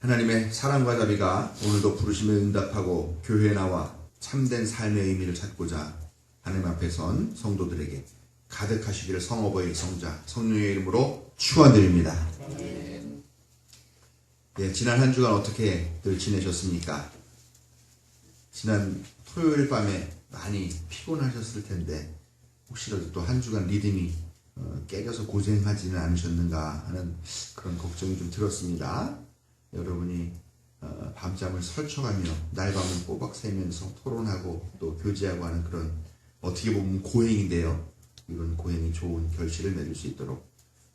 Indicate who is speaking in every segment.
Speaker 1: 하나님의 사랑과 자비가 오늘도 부르심에 응답하고 교회에 나와 참된 삶의 의미를 찾고자 하나님 앞에 선 성도들에게 가득하시기를 성어버일 성자 성령의 이름으로 축원드립니다. 예, 지난 한 주간 어떻게들 지내셨습니까? 지난 토요일 밤에 많이 피곤하셨을 텐데 혹시라도 또 한 주간 리듬이 깨져서 고생하지는 않으셨는가 하는 그런 걱정이 좀 들었습니다. 여러분이 밤잠을 설쳐가며 날밤을 꼬박 새면서 토론하고 또 교제하고 하는 그런 어떻게 보면 고행인데요. 이런 고행이 좋은 결실을 맺을 수 있도록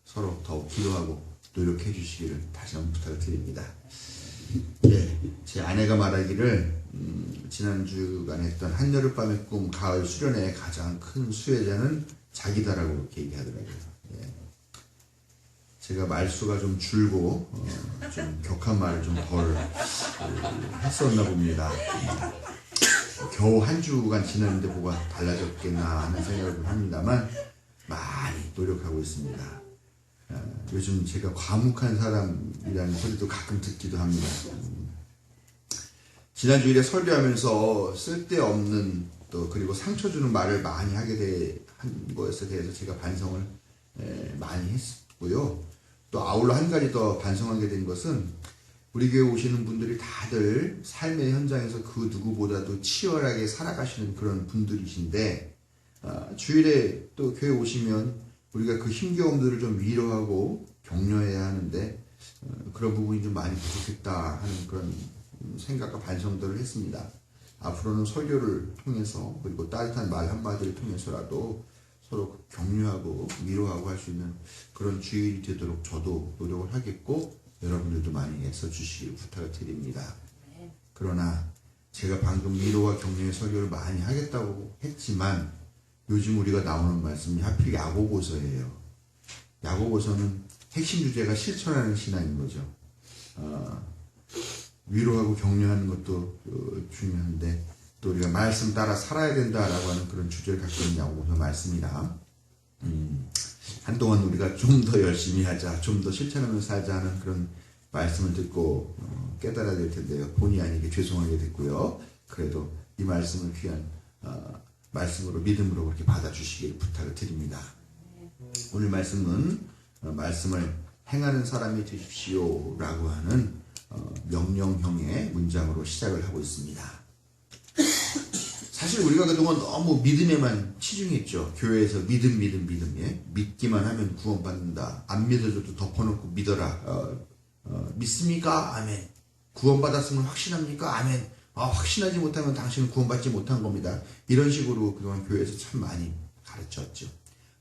Speaker 1: 서로 더욱 기도하고 노력해 주시기를 다시 한번 부탁을 드립니다. 예, 제 아내가 말하기를 지난주간 했던 한여름밤의 꿈 가을 수련회의 가장 큰 수혜자는 자기다라고 이렇게 얘기하더라고요. 예. 제가 말수가 좀 줄고 좀 격한 말을 좀 덜 했었나 봅니다. 겨우 한 주간 지났는데 뭐가 달라졌겠나 하는 생각을 좀 합니다만 많이 노력하고 있습니다. 요즘 제가 과묵한 사람이라는 소리도 가끔 듣기도 합니다. 지난 주일에 설교하면서 쓸데없는 또 그리고 상처 주는 말을 많이 하게 한 것에 대해서 제가 반성을 많이 했고요. 또 아울러 한 가지 더 반성하게 된 것은 우리 교회 오시는 분들이 다들 삶의 현장에서 그 누구보다도 치열하게 살아가시는 그런 분들이신데 주일에 또 교회 오시면 우리가 그 힘겨움들을 좀 위로하고 격려해야 하는데 그런 부분이 좀 많이 부족했다 하는 그런 생각과 반성들을 했습니다. 앞으로는 설교를 통해서 그리고 따뜻한 말 한마디를 통해서라도 서로 격려하고 위로하고 할 수 있는 그런 주일이 되도록 저도 노력을 하겠고 여러분들도 많이 애써주시길 부탁을 드립니다. 그러나 제가 방금 위로와 격려의 설교를 많이 하겠다고 했지만 요즘 우리가 나오는 말씀이 하필 야고보서예요. 야고보서는 핵심 주제가 실천하는 신앙인 거죠. 위로하고 격려하는 것도 중요한데 또 우리가 말씀 따라 살아야 된다라고 하는 그런 주제를 갖고 있는 야고보서 말씀이라 한동안 우리가 좀 더 열심히 하자, 좀 더 실천하면서 살자 하는 그런 말씀을 듣고 깨달아야 될 텐데요. 본의 아니게 죄송하게 됐고요. 그래도 이 말씀을 귀한 말씀으로 믿음으로 그렇게 받아주시기를 부탁을 드립니다. 오늘 말씀은 말씀을 행하는 사람이 되십시오라고 하는 명령형의 문장으로 시작을 하고 있습니다. 사실 우리가 그동안 너무 믿음에만 치중했죠. 교회에서 믿음, 예? 믿기만 하면 구원받는다. 안 믿어줘도 덮어놓고 믿어라. 믿습니까? 아멘. 구원받았으면 확신합니까? 아멘. 확신하지 못하면 당신은 구원받지 못한 겁니다. 이런 식으로 그동안 교회에서 참 많이 가르쳤죠.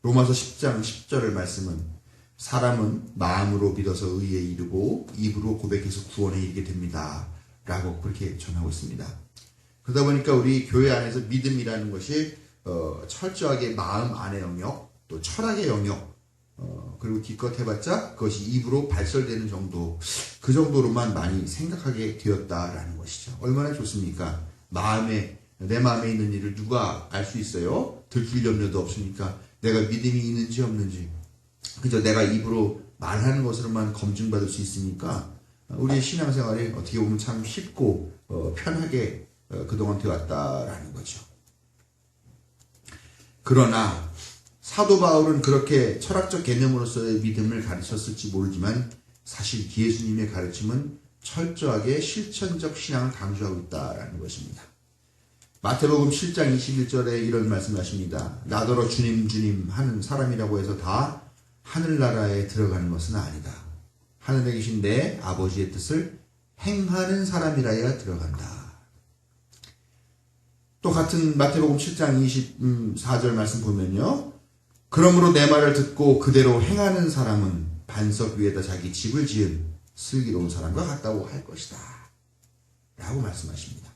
Speaker 1: 로마서 10장 10절의 말씀은 사람은 마음으로 믿어서 의에 이르고 입으로 고백해서 구원에 이르게 됩니다. 라고 그렇게 전하고 있습니다. 그러다 보니까 우리 교회 안에서 믿음이라는 것이 철저하게 마음 안의 영역, 또 철학의 영역, 그리고 기껏 해봤자 그것이 입으로 발설되는 정도, 그 정도로만 많이 생각하게 되었다라는 것이죠. 얼마나 좋습니까? 내 마음에 있는 일을 누가 알 수 있어요? 들킬 염려도 없으니까 내가 믿음이 있는지 없는지 그저 내가 입으로 말하는 것으로만 검증받을 수 있으니까 우리의 신앙생활이 어떻게 보면 참 쉽고 편하게 그동안 되었다라는 거죠. 그러나 사도 바울은 그렇게 철학적 개념으로서의 믿음을 가르쳤을지 모르지만 사실 예수님의 가르침은 철저하게 실천적 신앙을 강조하고 있다라는 것입니다. 마태복음 7장 21절에 이런 말씀을 하십니다. 나더러 주님 주님 하는 사람이라고 해서 다 하늘나라에 들어가는 것은 아니다. 하늘에 계신 내 아버지의 뜻을 행하는 사람이라야 들어간다. 또 같은 마태복음 7장 24절 말씀 보면요. 그러므로 내 말을 듣고 그대로 행하는 사람은 반석 위에다 자기 집을 지은 슬기로운 사람과 같다고 할 것이다. 라고 말씀하십니다.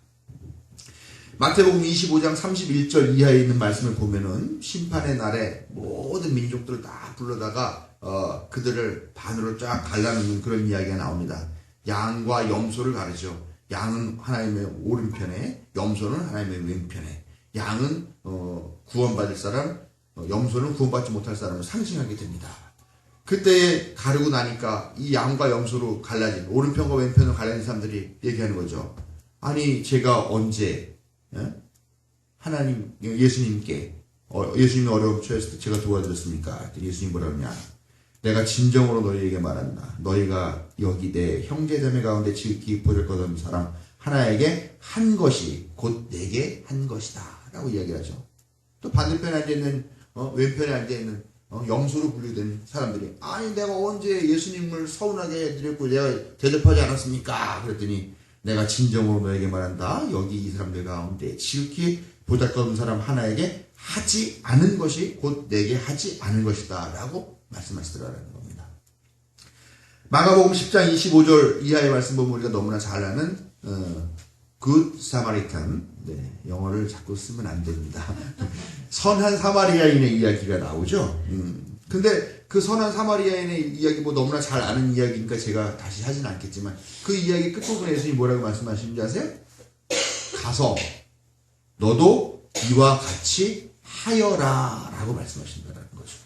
Speaker 1: 마태복음 25장 31절 이하에 있는 말씀을 보면은 심판의 날에 모든 민족들을 다 불러다가 그들을 반으로 쫙 갈라놓는 그런 이야기가 나옵니다. 양과 염소를 가르죠. 양은 하나님의 오른편에, 염소는 하나님의 왼편에. 양은 구원받을 사람, 염소는 구원받지 못할 사람을 상징하게 됩니다. 그때 가르고 나니까 이 양과 염소로 갈라진, 오른편과 왼편으로 갈라진 사람들이 얘기하는 거죠. 아니, 제가 언제, 하나님, 예수님께, 예수님이 어려움 처했을 때 제가 도와드렸습니까? 예수님 뭐라 그러냐? 내가 진정으로 너희에게 말한다. 너희가 여기 내 형제자매 가운데 지극히 보잘것없는 사람 하나에게 한 것이 곧 내게 한 것이다. 라고 이야기를 하죠. 또 반대편에 앉아있는, 왼편에 앉아있는, 염소로 분류된 사람들이, 아니, 내가 언제 예수님을 서운하게 해드렸고 내가 대접하지 않았습니까? 그랬더니, 내가 진정으로 너에게 말한다. 여기 이 사람들 가운데 지극히 보잘것없는 사람 하나에게 하지 않은 것이 곧 내게 하지 않은 것이다. 라고 말씀하시더라는 겁니다. 마가복음 10장 25절 이하의 말씀 보면 우리가 너무나 잘 아는 굿 사마리탄, 영어를 자꾸 쓰면 안 됩니다. 선한 사마리아인의 이야기가 나오죠. 근데 그 선한 사마리아인의 이야기 뭐 너무나 잘 아는 이야기니까 제가 다시 하진 않겠지만 그 이야기 끝부분에 예수님이 뭐라고 말씀하시는지 아세요? 가서 너도 이와 같이 하여라 라고 말씀하신다는 거죠.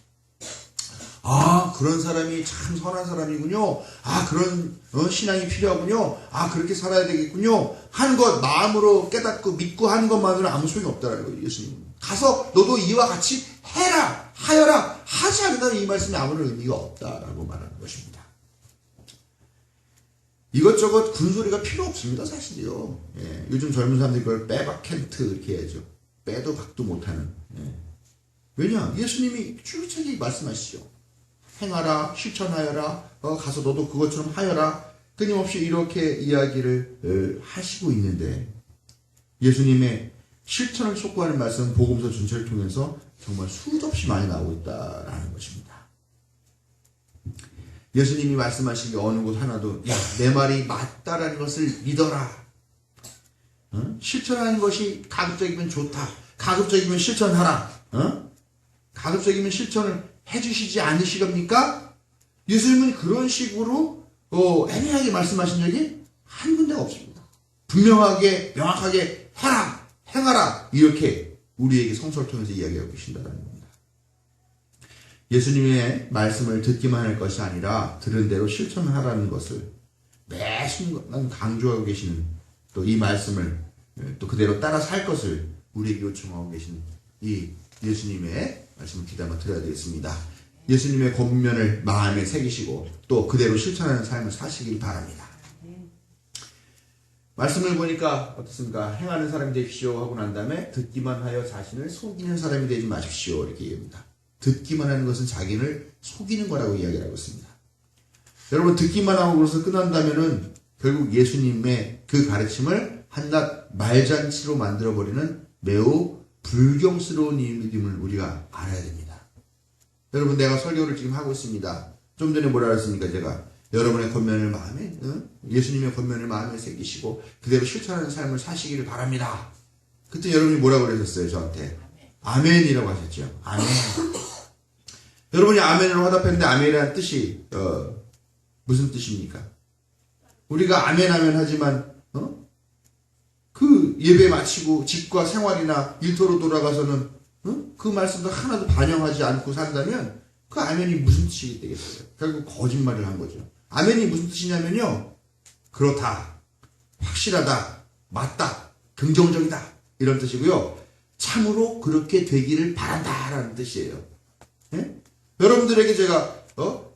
Speaker 1: 아, 그런 사람이 참 선한 사람이군요. 아, 그런 신앙이 필요하군요. 아, 그렇게 살아야 되겠군요. 하는 것, 마음으로 깨닫고 믿고 하는 것만으로는 아무 소용이 없다라는 거예요. 예수님. 가서 너도 이와 같이 해라, 하여라. 하지 않는다는 이 말씀이 아무런 의미가 없다라고 말하는 것입니다. 이것저것 군소리가 필요 없습니다, 사실이요. 예, 요즘 젊은 사람들이 그걸 빼박캔트 이렇게 해야죠. 빼도 박도 못하는. 예. 왜냐? 예수님이 줄기차게 말씀하시죠. 행하라, 실천하여라, 가서 너도 그것처럼 하여라. 끊임없이 이렇게 이야기를 하시고 있는데 예수님의 실천을 촉구하는 말씀은 복음서 전체를 통해서 정말 수도 없이 많이 나오고 있다라는 것입니다. 예수님이 말씀하신 게 어느 곳 하나도 야, 내 말이 맞다라는 것을 믿어라. 실천하는 것이 가급적이면 좋다. 가급적이면 실천하라. 가급적이면 실천을 해주시지 않으시렵니까? 예수님은 그런 식으로 애매하게 말씀하신 적이 한 군데가 없습니다. 분명하게 명확하게 해라, 행하라 이렇게 우리에게 성서를 통해서 이야기하고 계신다는 겁니다. 예수님의 말씀을 듣기만 할 것이 아니라 들은 대로 실천하라는 것을 매 순간 강조하고 계시는 또 이 말씀을 또 그대로 따라 살 것을 우리에게 요청하고 계신 이 예수님의 말씀을 귀담아 들어야 되겠습니다. 예수님의 권면을 마음에 새기시고 또 그대로 실천하는 삶을 사시길 바랍니다. 말씀을 보니까 어떻습니까? 행하는 사람이 되십시오 하고 난 다음에 듣기만 하여 자신을 속이는 사람이 되지 마십시오 이렇게 얘기합니다. 듣기만 하는 것은 자기를 속이는 거라고 이야기를 하고 있습니다. 여러분 듣기만 하고 그래서 끝난다면은 결국 예수님의 그 가르침을 한낱 말잔치로 만들어버리는 매우 불경스러운 일임을 우리가 알아야 됩니다. 여러분 내가 설교를 지금 하고 있습니다. 좀 전에 뭐라 그랬습니까? 제가 여러분의 권면을 마음에 예수님의 권면을 마음에 새기시고 그대로 실천하는 삶을 사시기를 바랍니다. 그때 여러분이 뭐라고 그러셨어요? 저한테 아멘이라고 하셨죠. 아멘. 여러분이 아멘으로 화답했는데 아멘이라는 뜻이 무슨 뜻입니까? 우리가 아멘 아멘 하지만 그 예배 마치고 집과 생활이나 일터로 돌아가서는 그 말씀도 하나도 반영하지 않고 산다면 그 아멘이 무슨 뜻이 되겠어요? 결국 거짓말을 한 거죠. 아멘이 무슨 뜻이냐면요. 그렇다, 확실하다, 맞다, 긍정적이다 이런 뜻이고요. 참으로 그렇게 되기를 바란다라는 뜻이에요. 예? 여러분들에게 제가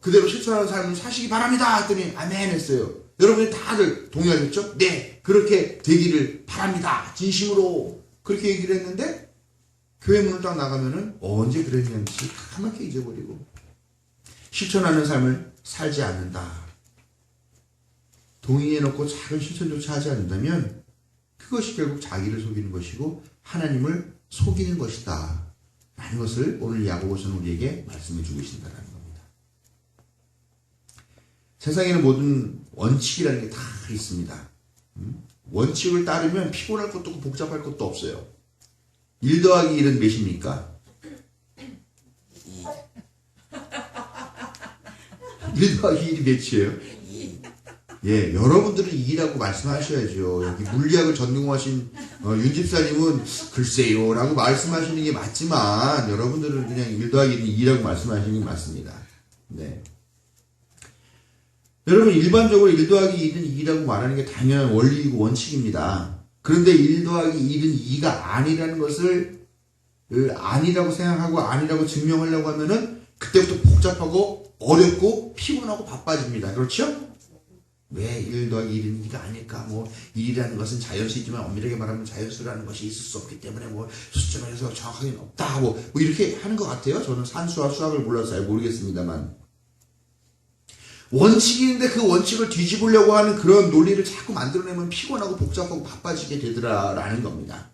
Speaker 1: 그대로 실천하는 삶을 사시기 바랍니다 했더니 아멘 했어요. 여러분이 다들 동의하셨죠? 네, 그렇게 되기를 바랍니다. 진심으로 그렇게 얘기를 했는데 교회 문을 딱 나가면은 언제 그랬는지 까맣게 잊어버리고 실천하는 삶을 살지 않는다. 동의해놓고 작은 실천조차 하지 않는다면 그것이 결국 자기를 속이는 것이고 하나님을 속이는 것이다 라는 것을 오늘 야고보서는 우리에게 말씀해 주고 계신다는 겁니다. 세상에는 모든 원칙이라는 게 다 있습니다. 원칙을 따르면 피곤할 것도 없고 복잡할 것도 없어요. 1 더하기 1은 몇입니까? 1 더하기 1이 몇이에요? 예, 여러분들은 2라고 말씀하셔야죠. 여기 물리학을 전공하신 윤 집사님은 글쎄요 라고 말씀하시는 게 맞지만 여러분들은 그냥 1 더하기 1은 2라고 말씀하시는 게 맞습니다. 네. 여러분 일반적으로 1 더하기 2는 2라고 말하는 게 당연한 원리이고 원칙입니다. 그런데 1 더하기 1은 2가 아니라는 것을 아니라고 생각하고 아니라고 증명하려고 하면은 그때부터 복잡하고 어렵고 피곤하고 바빠집니다. 그렇죠? 왜 1 더하기 1은 2가 아닐까? 뭐 1이라는 것은 자연수이지만 엄밀하게 말하면 자연수라는 것이 있을 수 없기 때문에 뭐 수점에서 정확하게는 없다. 뭐 이렇게 하는 것 같아요. 저는 산수와 수학을 몰라서 잘 모르겠습니다만 원칙인데 그 원칙을 뒤집으려고 하는 그런 논리를 자꾸 만들어내면 피곤하고 복잡하고 바빠지게 되더라라는 겁니다.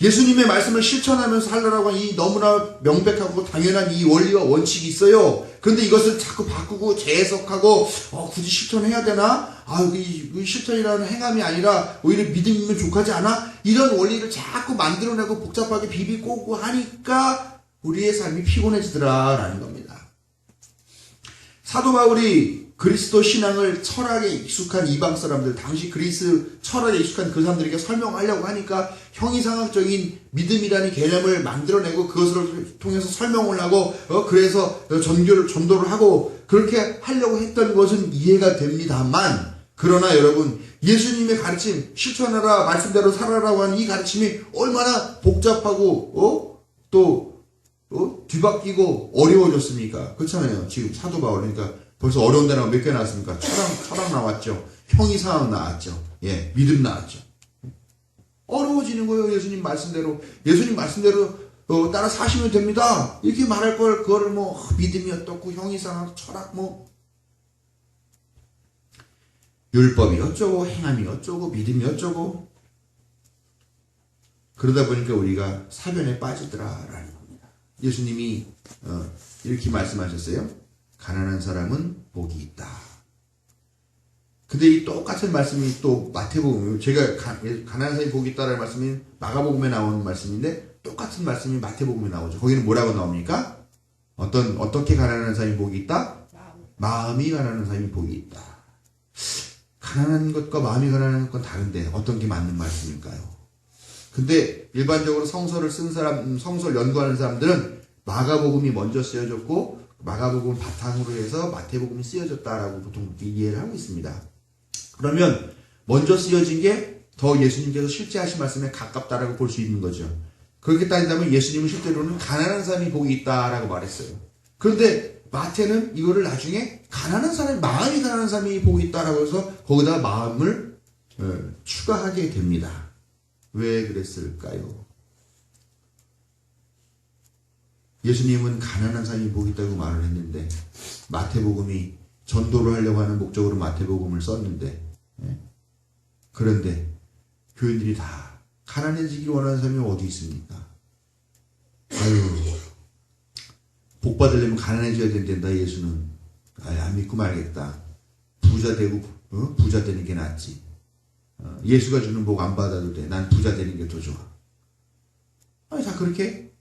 Speaker 1: 예수님의 말씀을 실천하면서 살라라고 하는 이 너무나 명백하고 당연한 이 원리와 원칙이 있어요. 그런데 이것을 자꾸 바꾸고 재해석하고 굳이 실천해야 되나? 이 실천이라는 행함이 아니라 오히려 믿음이면 족하지 않아? 이런 원리를 자꾸 만들어내고 복잡하게 비비꼬고 하니까 우리의 삶이 피곤해지더라라는 겁니다. 사도 바울이 그리스도 신앙을 철학에 익숙한 이방 사람들, 당시 그리스 철학에 익숙한 그 사람들에게 설명하려고 하니까 형이상학적인 믿음이라는 개념을 만들어내고 그것을 통해서 설명을 하고 그래서 전도를 하고 그렇게 하려고 했던 것은 이해가 됩니다만, 그러나 여러분 예수님의 가르침, 실천하라, 말씀대로 살아라고 하는 이 가르침이 얼마나 복잡하고 뒤바뀌고 어려워졌습니까? 그렇잖아요. 지금 사도 바울, 그러니까 벌써 어려운 단어가 몇 개 나왔습니까? 철학 나왔죠. 형이상학 나왔죠. 예, 믿음 나왔죠. 어려워지는 거예요. 예수님 말씀대로 따라 사시면 됩니다. 이렇게 말할 걸, 그거를 뭐 믿음이 어떻고 형이상학, 철학 율법이 어쩌고 행함이 어쩌고 믿음이 어쩌고 그러다 보니까 우리가 사변에 빠지더라라는 겁니다. 예수님이 이렇게 말씀하셨어요. 가난한 사람은 복이 있다. 근데 이 똑같은 말씀이 또 마태복음, 제가 가난한 사람이 복이 있다라는 말씀이 마가복음에 나오는 말씀인데 똑같은 말씀이 마태복음에 나오죠. 거기는 뭐라고 나옵니까? 어떻게 가난한 사람이 복이 있다? 마음이 가난한 사람이 복이 있다. 가난한 것과 마음이 가난한 건 다른데 어떤 게 맞는 말씀일까요? 근데 일반적으로 성서를 쓴 사람, 성서를 연구하는 사람들은 마가복음이 먼저 쓰여졌고 마가복음 바탕으로 해서 마태복음이 쓰여졌다라고 보통 이해를 하고 있습니다. 그러면 먼저 쓰여진 게 더 예수님께서 실제 하신 말씀에 가깝다라고 볼 수 있는 거죠. 그렇게 따진다면 예수님은 실제로는 가난한 사람이 복이 있다라고 말했어요. 그런데 마태는 이거를 나중에 가난한 사람이, 마음이 가난한 사람이 복이 있다라고 해서 거기다 마음을 추가하게 됩니다. 왜 그랬을까요? 예수님은 가난한 사람이 복이 있다고 말을 했는데 마태복음이 전도를 하려고 하는 목적으로 마태복음을 썼는데 그런데 교인들이 다 가난해지기 원하는 사람이 어디 있습니까? 복 받으려면 가난해져야 된다. 예수는 안 믿고 말겠다. 부자 되고 부자 되는 게 낫지. 예수가 주는 복 안 받아도 돼. 난 부자 되는 게 더 좋아. 다 그렇게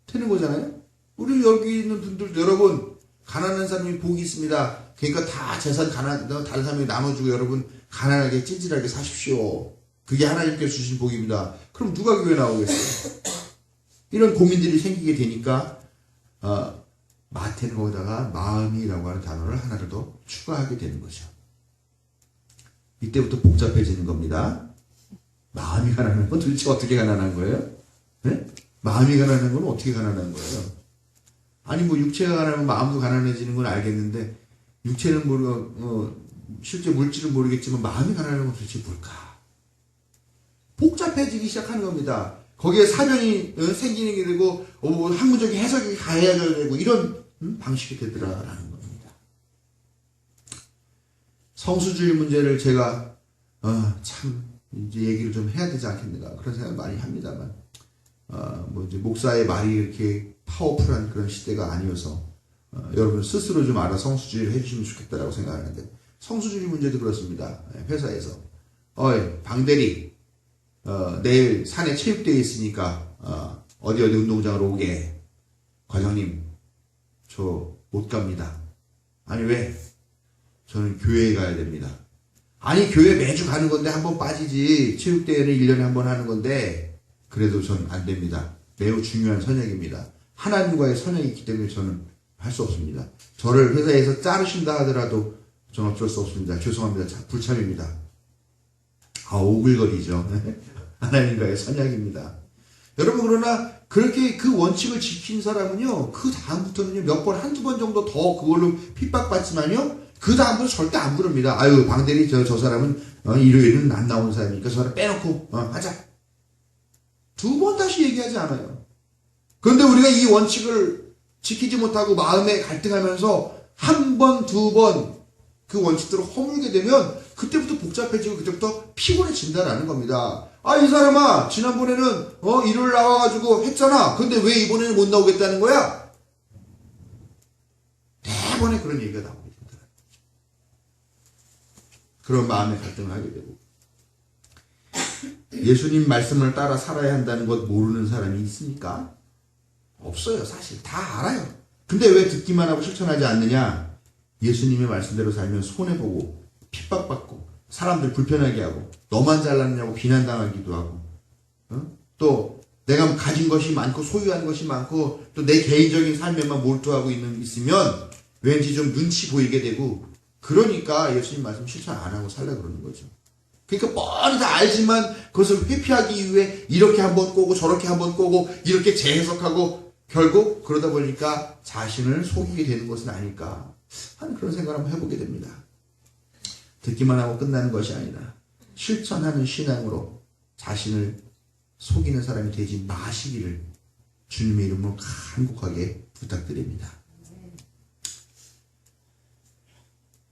Speaker 1: 되는 거잖아요. 우리 여기 있는 분들 여러분 가난한 사람이 복이 있습니다. 그러니까 다 재산 다른 사람에게 나눠주고 여러분 가난하게 찌질하게 사십시오. 그게 하나님께서 주신 복입니다. 그럼 누가 교회 나오겠어요? 이런 고민들이 생기게 되니까 마태는 거기다가 마음이라고 하는 단어를 하나를 더 추가하게 되는 거죠. 이때부터 복잡해지는 겁니다. 마음이 가난한 건 도대체 어떻게 가난한 거예요? 네? 마음이 가난한 건 어떻게 가난한 거예요? 아니 뭐 육체가 가난하면 마음도 가난해지는 건 알겠는데 육체는 실제 물질은 모르겠지만 마음이 가난한 건 도대체 뭘까? 복잡해지기 시작하는 겁니다. 거기에 사변이 생기는 게 되고 학문적인 해석이 가해져야 되고 이런 방식이 되더라라는 겁니다. 성수주의 문제를 제가 참 이제 얘기를 좀 해야 되지 않겠는가 그런 생각 많이 합니다만 이제 목사의 말이 이렇게 파워풀한 그런 시대가 아니어서 여러분 스스로 좀 알아 성수주의를 해주시면 좋겠다라고 생각하는데 성수주의 문제도 그렇습니다. 회사에서 방대리 내일 산에 체육대회 있으니까 어디 운동장으로 오게. 과장님 저 못 갑니다. 아니 왜? 저는 교회에 가야 됩니다. 아니 교회 매주 가는 건데 한 번 빠지지. 체육대회는 1년에 한 번 하는 건데 그래도 전 안 됩니다. 매우 중요한 선약입니다. 하나님과의 선약이 있기 때문에 저는 할 수 없습니다. 저를 회사에서 자르신다 하더라도 전 어쩔 수 없습니다. 죄송합니다. 불참입니다. 오글거리죠. 하나님과의 선약입니다. 여러분, 그러나 그렇게 그 원칙을 지킨 사람은요, 그 다음부터는요, 몇 번, 한두 번 정도 더 그걸로 핍박받지만요, 그 다음부터 절대 안 부릅니다. 아유, 방대리, 저 사람은, 일요일은 안 나오는 사람이니까 저 사람 빼놓고, 하자. 두 번 다시 얘기하지 않아요. 그런데 우리가 이 원칙을 지키지 못하고 마음에 갈등하면서 한 번, 두 번 그 원칙대로 허물게 되면 그때부터 복잡해지고 그때부터 피곤해진다라는 겁니다. 이 사람아, 지난번에는, 일요일 나와가지고 했잖아. 근데 왜 이번에는 못 나오겠다는 거야? 매번에 그런 얘기가 나오게 된다. 그런 마음의 갈등을 하게 되고. 예수님 말씀을 따라 살아야 한다는 것 모르는 사람이 있습니까? 없어요. 사실 다 알아요. 근데 왜 듣기만 하고 실천하지 않느냐? 예수님의 말씀대로 살면 손해보고 핍박받고 사람들 불편하게 하고 너만 잘났냐고 비난당하기도 하고, 또 내가 가진 것이 많고 소유한 것이 많고 또 내 개인적인 삶에만 몰두하고 있으면 왠지 좀 눈치 보이게 되고, 그러니까 예수님 말씀 실천 안 하고 살라 그러는 거죠. 그러니까 뻔히 다 알지만 그것을 회피하기 위해 이렇게 한번 꼬고 저렇게 한번 꼬고 이렇게 재해석하고 결국 그러다 보니까 자신을 속이게 되는 것은 아닐까 하는 그런 생각을 한번 해보게 됩니다. 듣기만 하고 끝나는 것이 아니라 실천하는 신앙으로 자신을 속이는 사람이 되지 마시기를 주님의 이름으로 간곡하게 부탁드립니다.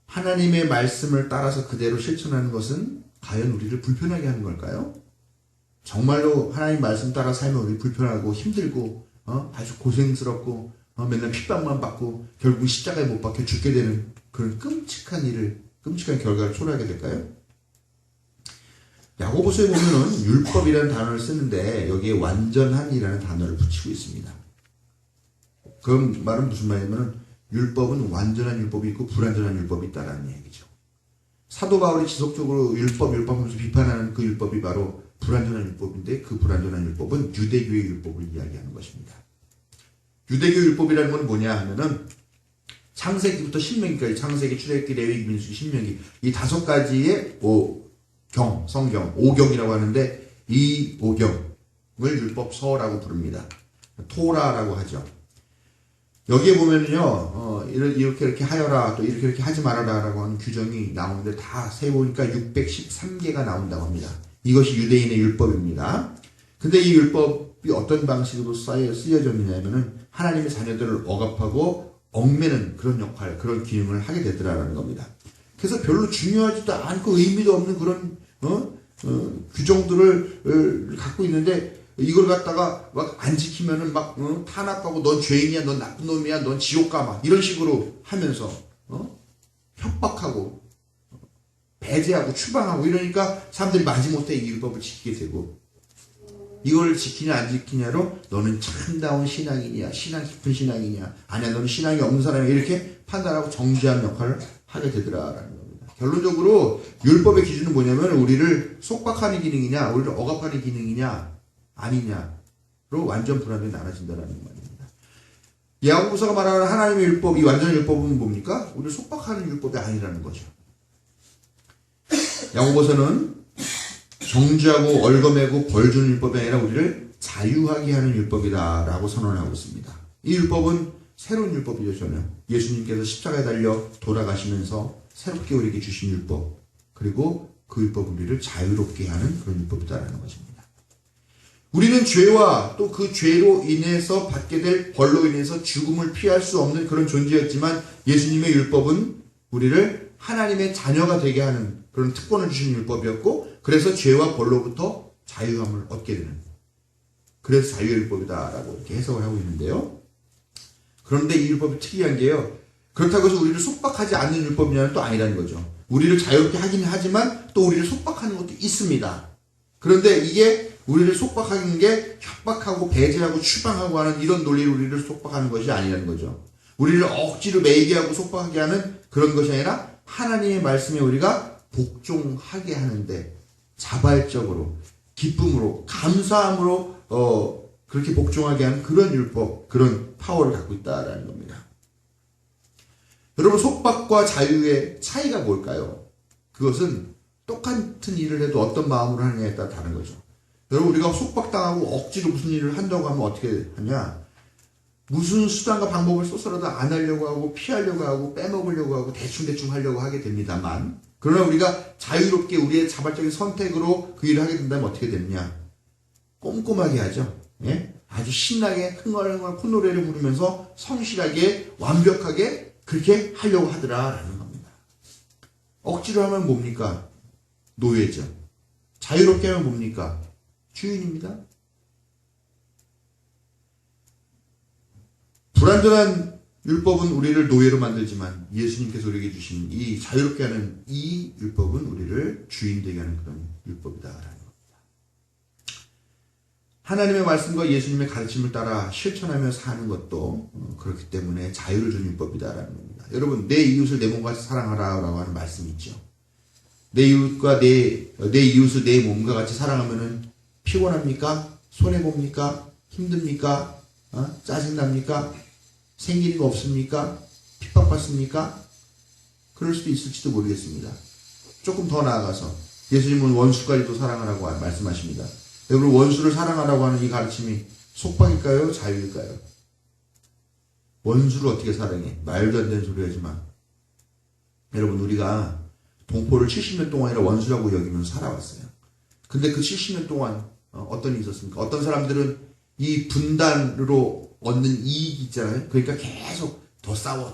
Speaker 1: 하나님의 말씀을 따라서 그대로 실천하는 것은 과연 우리를 불편하게 하는 걸까요? 정말로 하나님 말씀 따라 살면 우리 불편하고 힘들고 아주 고생스럽고 맨날 핍박만 받고 결국 십자가에 못 박혀 죽게 되는 그런 끔찍한 결과를 초래하게 될까요? 야고보서에 보면은 율법이라는 단어를 쓰는데 여기에 완전한이라는 단어를 붙이고 있습니다. 그 말은 무슨 말이냐면 율법은 완전한 율법이 있고 불완전한 율법이 있다라는 얘기죠. 사도 바울이 지속적으로 율법하면서 비판하는 그 율법이 바로 불완전한 율법인데, 그 불완전한 율법은 유대교의 율법을 이야기하는 것입니다. 유대교 율법이라는 건 뭐냐 하면은 창세기부터 신명기까지, 창세기, 출애굽기, 레위기, 민수기, 신명기, 이 5가지의 성경, 오경이라고 하는데 이 오경을 율법서라고 부릅니다. 토라라고 하죠. 여기에 보면은요, 이렇게 하여라, 또 이렇게 하지 말아라 라고 하는 규정이 나오는데 다 세보니까 613개가 나온다고 합니다. 이것이 유대인의 율법입니다. 근데 이 율법이 어떤 방식으로 쓰여졌느냐면은 하나님의 자녀들을 억압하고 얽매는 그런 역할, 그런 기능을 하게 되더라라는 겁니다. 그래서 별로 중요하지도 않고 의미도 없는 그런, 규정들을 갖고 있는데, 이걸 갖다가 막 안 지키면은 막 탄압하고 넌 죄인이야, 넌 나쁜 놈이야, 넌 지옥 가 막 이런 식으로 하면서 협박하고 배제하고 추방하고 이러니까 사람들이 마지못해 이 율법을 지키게 되고, 이걸 지키냐 안 지키냐로 너는 참다운 신앙이냐, 신앙 깊은 신앙이냐, 아니야 너는 신앙이 없는 사람이야, 이렇게 판단하고 정죄하는 역할을 하게 되더라라는 겁니다. 결론적으로 율법의 기준은 뭐냐면 우리를 속박하는 기능이냐, 우리를 억압하는 기능이냐 아니냐로 완전 불완전히 나눠진다는 말입니다. 야고보서가 말하는 하나님의 율법, 이 완전 율법은 뭡니까? 우리를 속박하는 율법이 아니라는 거죠. 야고보서는 정죄하고 얼거매고 벌주는 율법이 아니라 우리를 자유하게 하는 율법이다라고 선언하고 있습니다. 이 율법은 새로운 율법이죠. 전혀 예수님께서 십자가에 달려 돌아가시면서 새롭게 우리에게 주신 율법, 그리고 그 율법은 우리를 자유롭게 하는 그런 율법이다라는 것입니다. 우리는 죄와 또 그 죄로 인해서 받게 될 벌로 인해서 죽음을 피할 수 없는 그런 존재였지만, 예수님의 율법은 우리를 하나님의 자녀가 되게 하는 그런 특권을 주신 율법이었고, 그래서 죄와 벌로부터 자유함을 얻게 되는, 그래서 자유의 율법이다라고 이렇게 해석을 하고 있는데요. 그런데 이 율법이 특이한 게요, 그렇다고 해서 우리를 속박하지 않는 율법이냐는 또 아니라는 거죠. 우리를 자유롭게 하긴 하지만 또 우리를 속박하는 것도 있습니다. 그런데 이게 우리를 속박하는 게 협박하고 배제하고 추방하고 하는 이런 논리로 우리를 속박하는 것이 아니라는 거죠. 우리를 억지로 매이게 하고 속박하게 하는 그런 것이 아니라 하나님의 말씀에 우리가 복종하게 하는데 자발적으로, 기쁨으로, 감사함으로 그렇게 복종하게 하는 그런 율법, 그런 파워를 갖고 있다라는 겁니다. 여러분, 속박과 자유의 차이가 뭘까요? 그것은 똑같은 일을 해도 어떤 마음으로 하느냐에 따라 다른 거죠. 여러분, 우리가 속박당하고 억지로 무슨 일을 한다고 하면 어떻게 하냐? 무슨 수단과 방법을 써서라도 안 하려고 하고, 피하려고 하고, 빼먹으려고 하고, 대충대충 하려고 하게 됩니다만, 그러나 우리가 자유롭게 우리의 자발적인 선택으로 그 일을 하게 된다면 어떻게 되느냐? 꼼꼼하게 하죠. 예? 아주 신나게 흥얼흥얼 콧노래를 부르면서 성실하게 완벽하게 그렇게 하려고 하더라라는 겁니다. 억지로 하면 뭡니까? 노예죠. 자유롭게 하면 뭡니까? 주인입니다. 불완전한 율법은 우리를 노예로 만들지만 예수님께서 우리에게 주신 이 자유롭게 하는 이 율법은 우리를 주인 되게 하는 그런 율법이다라는 겁니다. 하나님의 말씀과 예수님의 가르침을 따라 실천하며 사는 것도 그렇기 때문에 자유를 주는 율법이다라는 겁니다. 여러분, 내 이웃을 내 몸과 같이 사랑하라라고 하는 말씀이 있죠. 내 이웃과 내 이웃을 내 몸과 같이 사랑하면은 피곤합니까? 손해봅니까? 힘듭니까? 짜증납니까? 생기는 거 없습니까? 핍박받습니까? 그럴 수도 있을지도 모르겠습니다. 조금 더 나아가서 예수님은 원수까지도 사랑하라고 말씀하십니다. 여러분, 원수를 사랑하라고 하는 이 가르침이 속박일까요? 자유일까요? 원수를 어떻게 사랑해? 말도 안 되는 소리 하지 마. 여러분, 우리가 동포를 70년 동안이나 원수라고 여기면서 살아왔어요. 근데 그 70년 동안 어떤 일이 있었습니까? 어떤 사람들은 이 분단으로 얻는 이익이 있잖아요. 그러니까 계속 더 싸워.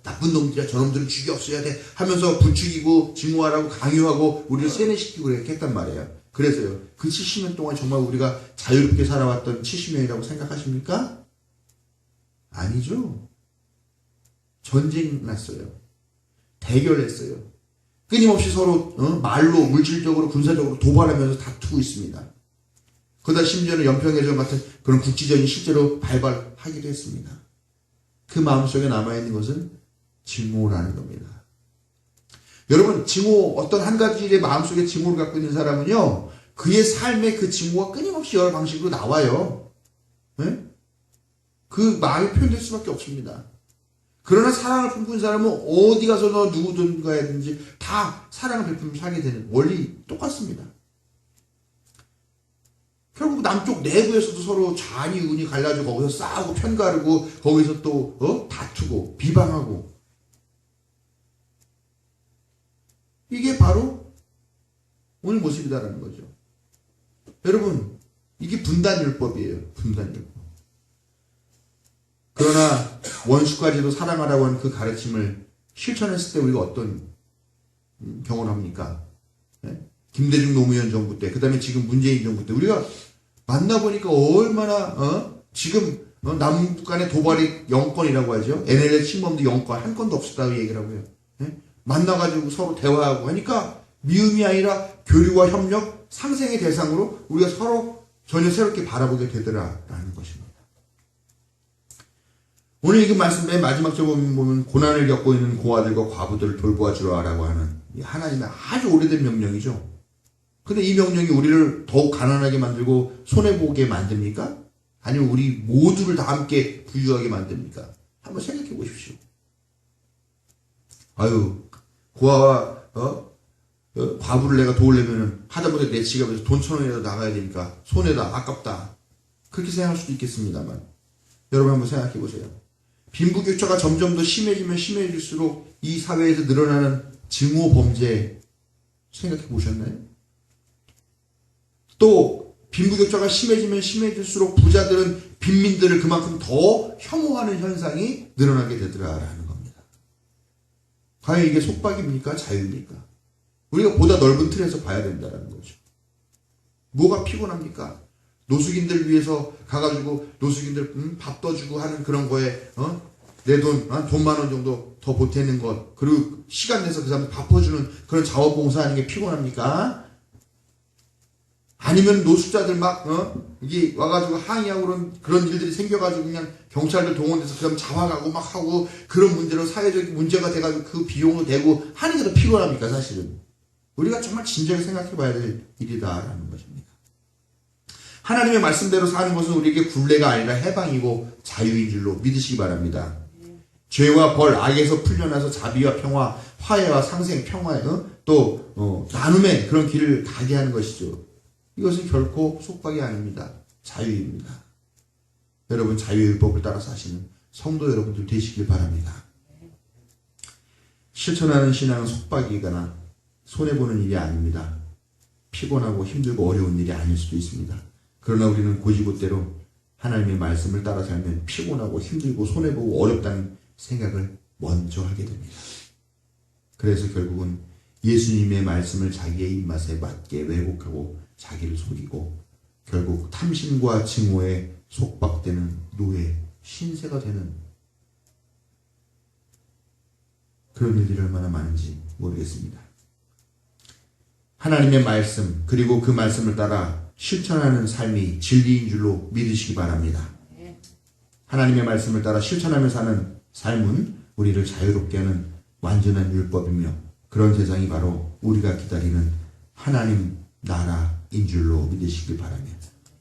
Speaker 1: 나쁜 놈들이야. 저놈들은 죽이 없어야 돼. 하면서 부추기고 증오하라고 강요하고 우리를 세뇌시키고 그렇게 했단 말이에요. 그래서요. 그 70년 동안 정말 우리가 자유롭게 살아왔던 70년이라고 생각하십니까? 아니죠. 전쟁 났어요. 대결했어요. 끊임없이 서로 말로, 물질적으로, 군사적으로 도발하면서 다투고 있습니다. 그러다 심지어는 연평해전 같은 그런 국지전이 실제로 발발하기도 했습니다. 그 마음속에 남아있는 것은 증오라는 겁니다. 여러분, 증오, 어떤 한 가지 일의 마음속에 증오를 갖고 있는 사람은요, 그의 삶에 그 증오가 끊임없이 여러 방식으로 나와요. 네? 그 마음이 표현될 수밖에 없습니다. 그러나 사랑을 품고 있는 사람은 어디 가서 누구든가든지 다 사랑을 베풀며 살게 되는 원리 똑같습니다. 결국 남쪽 내부에서도 서로 좌니 우니 갈라지고 거기서 싸우고 편가르고 거기서 또 다투고 비방하고, 이게 바로 오늘 모습이다라는 거죠. 여러분, 이게 분단율법이에요. 분단율법. 그러나 원수까지도 사랑하라고 하는 그 가르침을 실천했을 때 우리가 어떤 경험을 합니까? 네? 김대중 노무현 정부 때, 그 다음에 지금 문재인 정부 때 우리가 만나보니까 얼마나 지금 남북 간의 도발이 0건이라고 하죠. NLL 침범도 0건, 한 건도 없었다고 얘기를 하고요. 네? 만나가지고 서로 대화하고 하니까 미움이 아니라 교류와 협력, 상생의 대상으로 우리가 서로 전혀 새롭게 바라보게 되더라라는 것입니다. 오늘 이 말씀 맨 마지막 절 보면 고난을 겪고 있는 고아들과 과부들을 돌보아 주라라고 하는 하나님의 아주 오래된 명령이죠. 근데 이 명령이 우리를 더욱 가난하게 만들고 손해보게 만듭니까? 아니면 우리 모두를 다 함께 부유하게 만듭니까? 한번 생각해 보십시오. 아유, 고아와 과부를 내가 도우려면 하다못해 내 지갑에서 돈 1,000원이라도 나가야 되니까 손해다, 아깝다, 그렇게 생각할 수도 있겠습니다만, 여러분 한번 생각해 보세요. 빈부격차가 점점 더 심해지면 심해질수록 이 사회에서 늘어나는 증오 범죄 생각해 보셨나요? 또 빈부격차가 심해지면 심해질수록 부자들은 빈민들을 그만큼 더 혐오하는 현상이 늘어나게 되더라라는 겁니다. 과연 이게 속박입니까? 자유입니까? 우리가 보다 넓은 틀에서 봐야 된다는 거죠. 뭐가 피곤합니까? 노숙인들 위해서 가가지고 노숙인들 밥 떠주고 하는 그런 거에 내 돈 10,000원 정도 더 보태는 것, 그리고 시간 내서 그 사람 밥 퍼주는 그런 자원봉사하는 게 피곤합니까? 아니면 노숙자들 막 이게 와가지고 항의하고 그런 일들이 생겨가지고 그냥 경찰들 동원돼서 그 다음 잡아가고 막 하고 그런 문제로 사회적 문제가 돼가지고 그 비용을 내고 하는 게 더 피곤합니까? 사실은 우리가 정말 진지하게 생각해봐야 될 일이다라는 것입니다. 하나님의 말씀대로 사는 것은 우리에게 굴레가 아니라 해방이고 자유인 줄로 믿으시기 바랍니다. 죄와 벌, 악에서 풀려나서 자비와 평화, 화해와 상생, 평화의 또 나눔의 그런 길을 가게 하는 것이죠. 이것은 결코 속박이 아닙니다. 자유입니다. 여러분 자유의 율법을 따라 사시는 성도 여러분들 되시길 바랍니다. 실천하는 신앙은 속박이거나 손해보는 일이 아닙니다. 피곤하고 힘들고 어려운 일이 아닐 수도 있습니다. 그러나 우리는 고지고대로 하나님의 말씀을 따라 살면 피곤하고 힘들고 손해보고 어렵다는 생각을 먼저 하게 됩니다. 그래서 결국은 예수님의 말씀을 자기의 입맛에 맞게 왜곡하고 자기를 속이고 결국 탐심과 증오에 속박되는 노예, 신세가 되는 그런 일들이 얼마나 많은지 모르겠습니다. 하나님의 말씀 그리고 그 말씀을 따라 실천하는 삶이 진리인 줄로 믿으시기 바랍니다. 하나님의 말씀을 따라 실천하며 사는 삶은 우리를 자유롭게 하는 완전한 율법이며 그런 세상이 바로 우리가 기다리는 하나님 나라인 줄로 믿으시길 바라며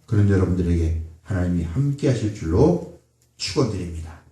Speaker 1: 그런 여러분들에게 하나님이 함께 하실 줄로 축원드립니다.